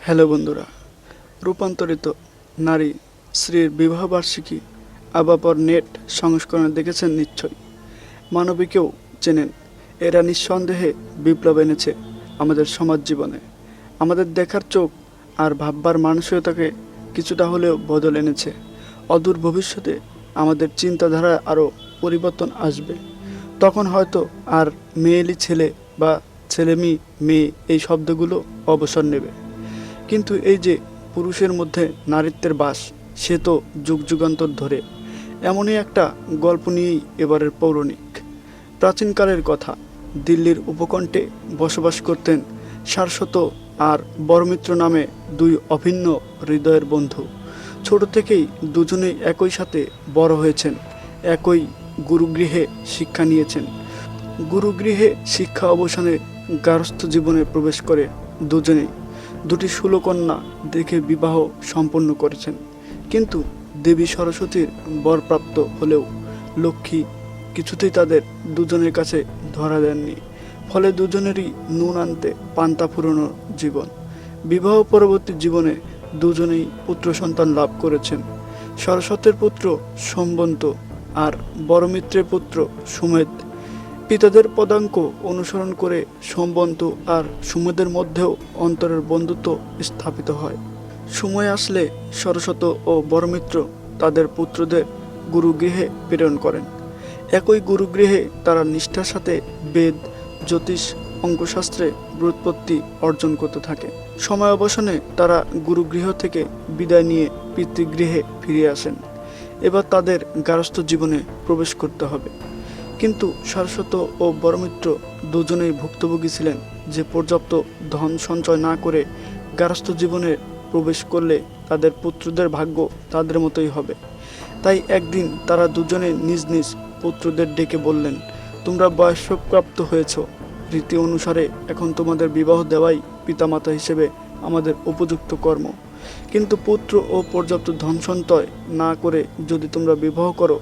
Hello বন্ধুরা, রূপান্তরিত নারী শ্রীর বিবাহবার্ষিকী আবাপর নেট সংস্করণ দেখেছেন নিশ্চয়ই। মানবীকেও চেনেন। এরা নিঃসন্দেহে বিপ্লব এনেছে আমাদের সমাজ জীবনে। আমাদের দেখার চোখ আর ভাববার মানসিকতাকে কিছুটা হলেও বদল এনেছে। অদূর ভবিষ্যতে আমাদের চিন্তাধারায় আরও পরিবর্তন আসবে। তখন হয়তো আর মেয়েলি ছেলে বা ছেলেমি মেয়ে এই শব্দগুলো অবসর নেবে। কিন্তু এই যে পুরুষের মধ্যে নারীত্বের বাস, সে তো যুগ যুগান্তর ধরে। এমনই একটা গল্প নিয়েই এবারের পৌরাণিক। প্রাচীনকালের কথা, দিল্লির উপকণ্ঠে বসবাস করতেন শাশ্বত আর বড়মিত্র নামে দুই অভিন্ন হৃদয়ের বন্ধু। ছোট থেকেই দুজনেই একই সাথে বড় হয়েছেন, একই গুরুগৃহে শিক্ষা নিয়েছেন। গুরুগৃহে শিক্ষা অবসানে গার্হস্থ্য জীবনে প্রবেশ করে দুজনেই দুটি সুলকন্যা দেখে বিবাহ সম্পন্ন করেছেন। কিন্তু দেবী সরস্বতীর বরপ্রাপ্ত হলেও লক্ষ্মী কিছুতেই তাদের দুজনের কাছে ধরা দেননি। ফলে দুজনেরই নুন আনতে পান্তা ফুরোনো জীবন। বিবাহ পরবর্তী জীবনে দুজনেই পুত্র সন্তান লাভ করেছেন। সরস্বতীর পুত্র সোমবন্ত আর বড়মিত্রের পুত্র সুমেধ। পিতাদের পদাঙ্ক অনুসরণ করে সোমবন্ত আর সুমেধের মধ্যেও অন্তরের বন্ধুত্ব স্থাপিত হয়। সময় আসলে সরস্বত ও বড়মিত্র তাদের পুত্রদের গুরুগৃহে প্রেরণ করেন। একই গুরুগৃহে তারা নিষ্ঠার সাথে বেদ, জ্যোতিষ, অঙ্কশাস্ত্রে ব্যুৎপত্তি অর্জন করতে থাকে। সময় অবসানে তারা গুরুগৃহ থেকে বিদায় নিয়ে পিতৃগৃহে ফিরে আসেন। এবার তাদের গার্হস্থ্য জীবনে প্রবেশ করতে হবে। কিন্তু শাশ্বত ও বড়মিত্র দুজনেই ভুক্তভোগী ছিলেন যে পর্যাপ্ত ধন সঞ্চয় না করে গার্হস্থ্য জীবনে প্রবেশ করলে তাদের পুত্রদের ভাগ্য তাদের মতোই হবে। তাই একদিন তারা দুজনে নিজ নিজ পুত্রদের ডেকে বললেন, তোমরা বয়স্কপ্রাপ্ত হয়েছ, রীতি অনুসারে এখন তোমাদের বিবাহ দেওয়াই পিতামাতা হিসেবে আমাদের উপযুক্ত কর্ম। কিন্তু পুত্র ও পর্যাপ্ত ধন সঞ্চয় না করে যদি তোমরা বিবাহ করো,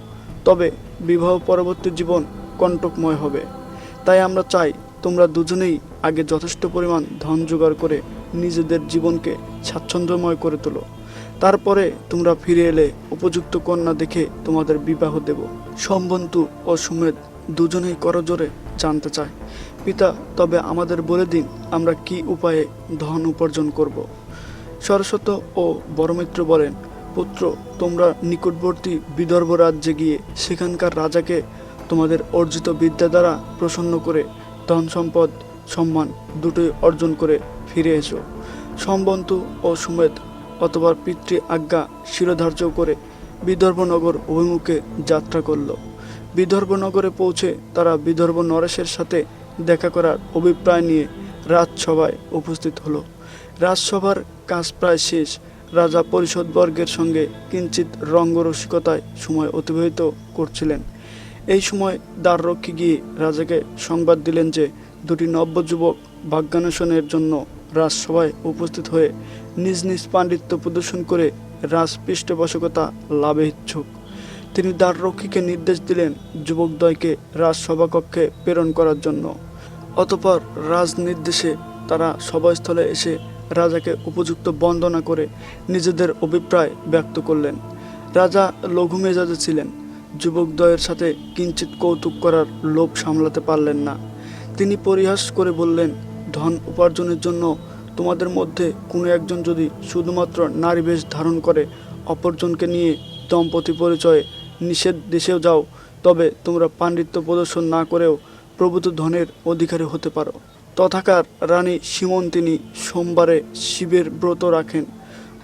তবে বিবাহ পরবর্তী জীবন কণ্টকময় হবে। তাই আমরা চাই তোমরা দুজনেই আগে যথেষ্ট পরিমাণ ধন জোগাড় করে নিজেদের জীবনকে স্বাচ্ছন্দ্যময় করে তোলো। তারপরে তোমরা ফিরে এলে উপযুক্ত কন্যা দেখে তোমাদের বিবাহ দেব। সোমবন্তু ও সুমেধ দুজনেই করজোরে জানতে চায়, পিতা তবে আমাদের বলে দিন আমরা কি উপায়ে ধন উপার্জন করব। সরস্বত ও বড়মিত্র বলেন, পুত্র তোমরা নিকটবর্তী বিদর্ভ রাজ্যে গিয়ে সেখানকার রাজাকে তোমাদের অর্জিত বিদ্যা দ্বারা প্রসন্ন করে ধন সম্পদ সম্মান দুটোই অর্জন করে ফিরে এসো। সোমবন্তু ও সুমেধ অতবার পিতৃ আজ্ঞা শিরোধার্য করে বিদর্ভনগর অভিমুখে যাত্রা করল। বিদর্ভনগরে পৌঁছে তারা বিদর্ভ নরেশের সাথে দেখা করার অভিপ্রায় নিয়ে রাজসভায় উপস্থিত হলো। রাজসভার কাজ প্রায় শেষ। রাজা পরিষদবর্গের সঙ্গে কিঞ্চিত রঙ্গরসিকতায় সময় অতিবাহিত করছিলেন। এই সময় দ্বাররক্ষী গিয়ে রাজাকে সংবাদ দিলেন যে দুটি নব্যযুবক ভাগ্যান্বেষণের জন্য রাজসভায় উপস্থিত হয়ে নিজ নিজ পাণ্ডিত্য প্রদর্শন করে রাজপৃষ্ঠপোষকতা লাভে ইচ্ছুক। তিনি দ্বাররক্ষীকে নির্দেশ দিলেন যুবকদ্বয়কে রাজসভাকক্ষে প্রেরণ করার জন্য। অতঃপর রাজ নির্দেশে তারা সভাস্থলে এসে রাজাকে উপযুক্ত বন্দনা করে নিজেদের অভিপ্রায় ব্যক্ত করলেন। রাজা লঘু মেজাজে ছিলেন। যুবকদ্বয়ের সাথে কিঞ্চিত কৌতুক করার লোভ সামলাতে পারলেন না। তিনি পরিহাস করে বললেন, ধন উপার্জনের জন্য তোমাদের মধ্যে কোনো একজন যদি শুধুমাত্র নারী বেশ ধারণ করে অপরজনকে নিয়ে দম্পতি পরিচয়ে নিষেধ দেশেও যাও, তবে তোমরা পাণ্ডিত্য প্রদর্শন না করেও প্রভূত ধনের অধিকারী হতে পারো। তথাকার রানী সীমন্তিনী সোমবারে শিবের ব্রত রাখেন।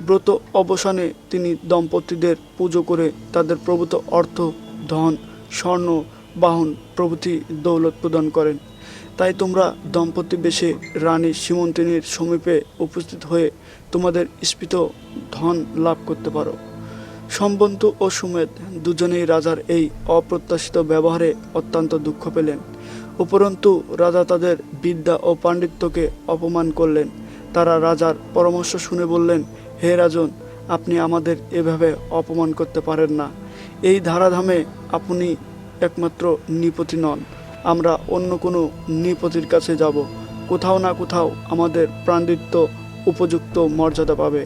ব্রত অবসানে তিনি দম্পতিদের পুজো করে তাদের প্রভূত অর্থ, ধন, স্বর্ণ, বাহন প্রভৃতি দৌলত প্রদান করেন। তাই তোমরা দম্পতি বেশে রানী সীমন্তিনীর সমীপে উপস্থিত হয়ে তোমাদের স্ফীত ধন লাভ করতে পারো। সোমবন্তু ও সুমেধ দুজনেই রাজার এই অপ্রত্যাশিত ব্যবহারে অত্যন্ত দুঃখ পেলেন। উপরন্তু রাজা তাদের বিদ্যা ও পাণ্ডিত্যকে অপমান করলেন। তারা রাজার পরামর্শ শুনে বললেন, হে রাজন, আপনি আমাদের এভাবে অপমান করতে পারেন না। এই ধারাধামে আপনি একমাত্র নৃপতি নন। আমরা অন্য কোনো নৃপতির কাছে যাব। কোথাও না কোথাও আমাদের পাণ্ডিত্য উপযুক্ত মর্যাদা পাবে।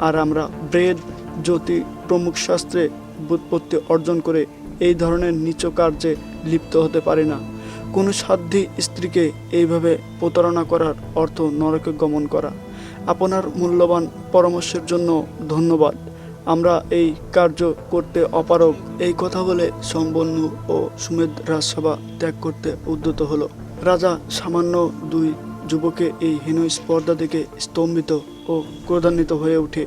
আর আমরা বেদ, জ্যোতি প্রমুখ শাস্ত্রে ব্যুৎপত্তি অর্জন করে এই ধরনের নীচ কার্যে লিপ্ত হতে পারি না। কোনো সাধ্বী স্ত্রীকে এইভাবে প্রতারণা করার অর্থ নরকে গমন করা। আপনার মূল্যবান পরামর্শের জন্য ধন্যবাদ। আমরা এই কার্য করতে অপারগ। এই কথা বলে সম্বন্ধু ও সুমেধ রাজসভা ত্যাগ করতে উদ্যত হলো। রাজা সামান্য দুই যুবকে এই হীন স্পর্ধা দেখে স্তম্ভিত ও ক্রোধান্বিত হয়ে উঠে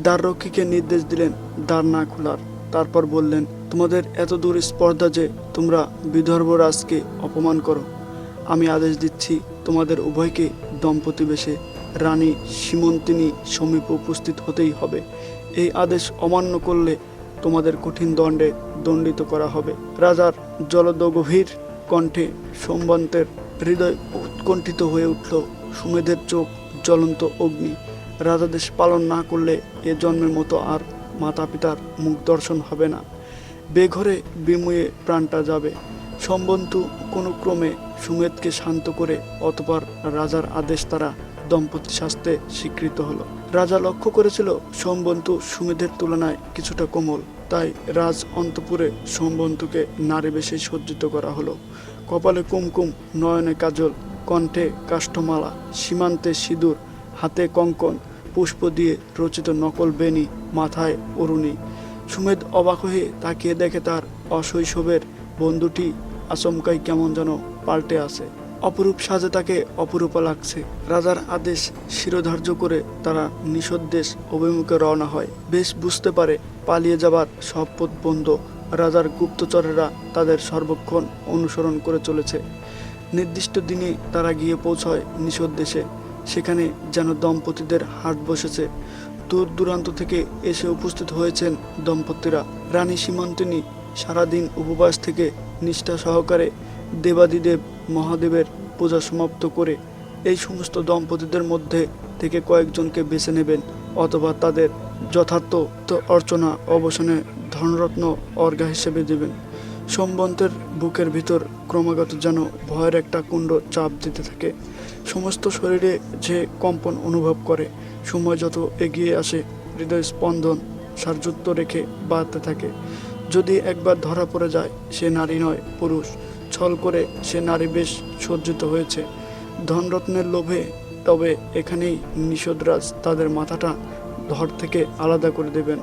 দ্বাররক্ষীকে নির্দেশ দিলেন দ্বার না খোলার। তারপর বললেন, তোমাদের এত দূর স্পর্ধা যে তোমরা বিদর্ভরাজকে অপমান করো। আমি আদেশ দিচ্ছি, তোমাদের উভয়কে দম্পতি বেশে রানী সীমন্তিনী সমীপে উপস্থিত হতেই হবে। এই আদেশ অমান্য করলে তোমাদের কঠিন দণ্ডে দণ্ডিত করা হবে। রাজার জলদগভীর কণ্ঠে সম্বন্তের হৃদয় উৎকণ্ঠিত হয়ে উঠল। সুমেধের চোখ জ্বলন্ত অগ্নি। রাজাদেশ পালন না করলে এ জন্মের মতো আর মাতা পিতার মুখ দর্শন হবে না। বেঘরে বিমুয়ে প্রাণটা যাবে। সম্বন্তু কোনো ক্রমে সুমেধকে শান্ত করে অতঃপর রাজার আদেশ তারা দম্পতি শাস্তে স্বীকৃত হলো। রাজা লক্ষ্য করেছিল সম্বন্তু সুমেধের তুলনায় কিছুটা কোমল, তাই রাজ অন্তপুরে সম্বন্তুকে নারী বেশে সজ্জিত করা হলো। কপালে কুমকুম, নয়নে কাজল, কণ্ঠে কাষ্ঠমালা, সীমান্তে সিঁদুর, হাতে কঙ্কন, পুষ্প দিয়ে রচিত নকল বেনি, মাথায় অরুণী। সুমেধ অবাক হয়ে তাকিয়ে দেখে তার অশৈশবের বন্ধুটি আচমকাই কেমন যেন পাল্টে আসে। অপরূপ সাজে তাকে অপরূপা লাগছে। রাজার আদেশ শিরোধার্য করে তারা নিষদ্দেশ অভিমুখে রওনা হয়। বেশ বুঝতে পারে পালিয়ে যাবার সব পথ বন্ধ। রাজার গুপ্তচরেরা তাদের সর্বক্ষণ অনুসরণ করে চলেছে। নির্দিষ্ট দিনে তারা গিয়ে পৌঁছয় নিষদ্দেশে। সেখানে যেন দম্পতিদের হাট বসেছে। দূর দূরান্ত থেকে এসে উপস্থিত হয়েছেন দম্পতিরা। রানী সীমন্তিনী সারাদিন উপবাস থেকে নিষ্ঠা সহকারে দেবাদিদেব মহাদেবের পূজা সমাপ্ত করে এই সমস্ত দম্পতিদের মধ্যে থেকে কয়েকজনকে বেছে নেবেন, অথবা তাদের যথার্থ অর্চনা অবসানে ধনরত্ন অর্ঘা হিসেবে দেবেন। সম্বন্তের বুকের ভিতর ক্রমাগত যেন ভয়ের একটা কুণ্ড চাপ দিতে থাকে। সমস্ত শরীরে যে কম্পন অনুভব করে। সময় যত এগিয়ে আসে হৃদয় স্পন্দন সারযুক্ত রেখে বাড়তে থাকে। যদি একবার ধরা পড়ে যায় সে নারী নয় পুরুষ, ছল করে সে নারী বেশ সজ্জিত হয়েছে ধনরত্নের লোভে, তবে এখানেই নিষদরাজ তাদের মাথাটা ধর থেকে আলাদা করে দেবেন।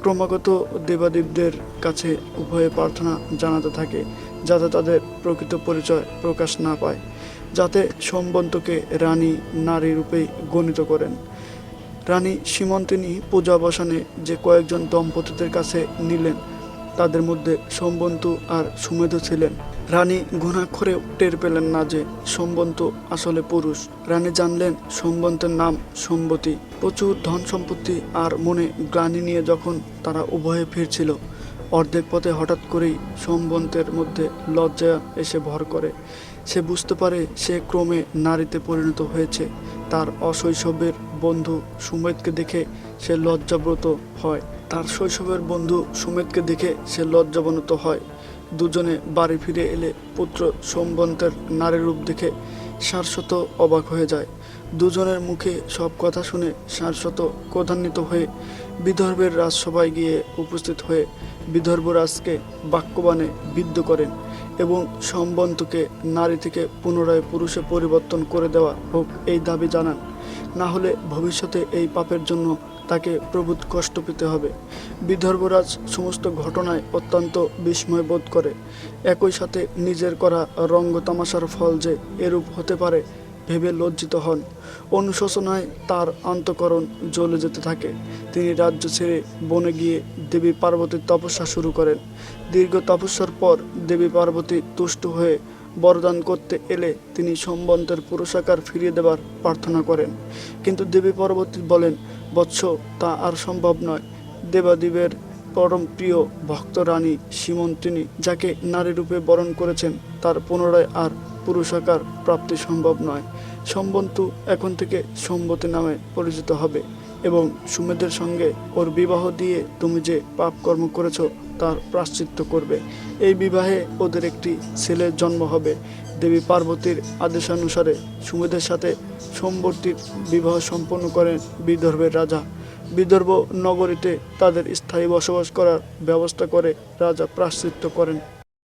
ক্রমাগত দেবাদেবদের কাছে উভয়ে প্রার্থনা জানাতে থাকে যাতে তাদের প্রকৃত পরিচয় প্রকাশ না পায়, যাতে সম্বন্তকে রানী নারী রূপেই গণিত করেন। রানী সীমন্তিনী পূজাবসানে যে কয়েকজন দম্পতিদের কাছে নিলেন তাদের মধ্যে সম্বন্তু আর সুমেধ ছিলেন। রানী ঘুণাক্ষরে টের পেলেন না যে সম্বন্তু আসলে পুরুষ। রানী জানলেন সম্বন্তের নাম সম্বতী। প্রচুর ধন সম্পত্তি আর মনে গ্লানি নিয়ে যখন তারা উভয়ে ফিরছিল, অর্ধেক পথে হঠাৎ করেই সম্বন্তের মধ্যে লজ্জা এসে ভর করে। সে বুঝতে পারে সে ক্রমে নারীতে পরিণত হয়েছে। তার অশৈশবের বন্ধু সুমেধকে দেখে সে লজ্জাব্রত হয়। দুজনে বাড়ি ফিরে এলে পুত্র সম্বন্তের নারী রূপ দেখে শাশ্বত অবাক হয়ে যায়। দুজনের মুখে সব কথা শুনে শাশ্বত ক্রোধান্বিত হয়ে বিদর্ভের রাজসভায় গিয়ে উপস্থিত হয়ে বিদর্ভরাজকে বাক্যবাণে বিদ্ধ করেন এবং সম্বন্তকে নারী থেকে পুনরায় পুরুষে পরিবর্তন করে দেওয়া হোক এই দাবি জানান। না হলে ভবিষ্যতে এই পাপের জন্য তাকে প্রভূত কষ্ট পেতে হবে। বিদর্ভরাজ সমস্ত ঘটনায় অত্যন্ত বিস্ময় বোধ করে। একই সাথে নিজের করা রঙ্গতামাশার ফল যে এরূপ হতে পারে ভেবে লজ্জিত হন। অনুশোচনায় তার অন্তঃকরণ জ্বলে যেতে থাকে। তিনি রাজ্য ছেড়ে বনে গিয়ে দেবী পার্বতীর তপস্যা শুরু করেন। দীর্ঘ তপস্যার পর দেবী পার্বতী তুষ্ট হয়ে বরদান করতে এলে তিনি সম্বন্তের পুরুষাকার ফিরিয়ে দেবার প্রার্থনা করেন। কিন্তু দেবী পার্বতী বলেন, বৎস, তা আর সম্ভব নয়। দেবাদেবের পরম প্রিয় ভক্ত রানী সীমন্তিনী যাকে নারী রূপে বরণ করেছেন তার পুনরায় আর পুরুষাকার প্রাপ্তি সম্ভব নয়। সম্বন্তু এখন থেকে সম্বতী নামে পরিচিত হবে এবং সুমেধের সঙ্গে ওর বিবাহ দিয়ে তুমি যে পাপ কর্ম করেছ তার প্রায়শ্চিত্ত করবে। এই বিবাহে ওদের একটি ছেলের জন্ম হবে। দেবী পার্বতীর আদেশানুসারে সুমেধের সাথে সোমবর্তীর বিবাহ সম্পন্ন করেন বিদর্ভের রাজা। বিদর্ভ নগরীতে তাদের স্থায়ী বসবাস করার ব্যবস্থা করে রাজা প্রায়শ্চিত্ত করেন।